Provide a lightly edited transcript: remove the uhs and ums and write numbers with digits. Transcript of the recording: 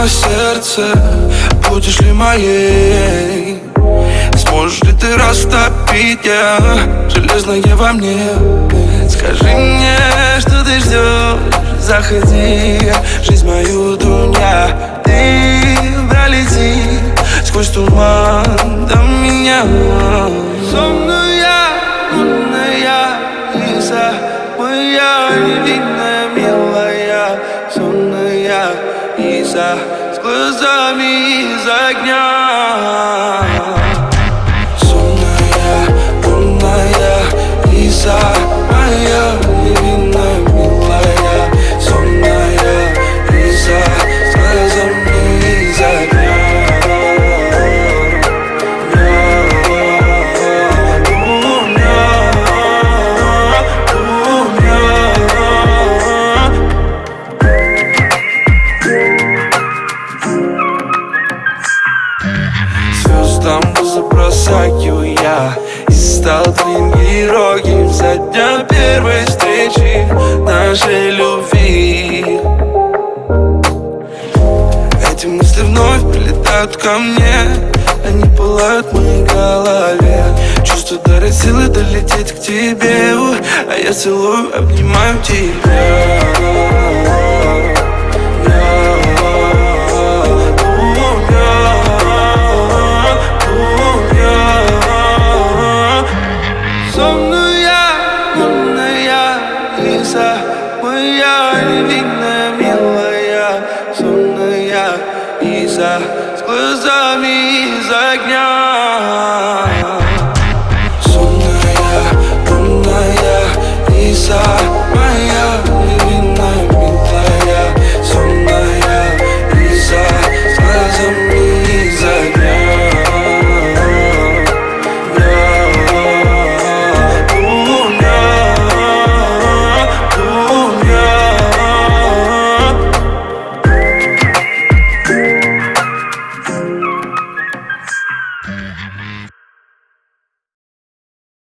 разбила сердце. Будешь ли моей? Сможешь ли ты растопить я железное во мне? Скажи мне, что ты ждешь. Заходи, жизнь мою дуня. Ты пролети сквозь туман до меня. Сонная, лунная Лиза, моя невинная, милая. Сонная Лиза с глазами из огня. Сонная, лунная Лиза, моя невинная, милая. Сонная Лиза с глазами из огня. Звездам забросаю я и стал твоим героем со дня первой встречи нашей любви. Эти мысли вновь прилетают ко мне, они пылают в моей голове. Чувство дарит силы долететь к тебе, а я целую, обнимаю тебя. Сонная, лунная Лиза, моя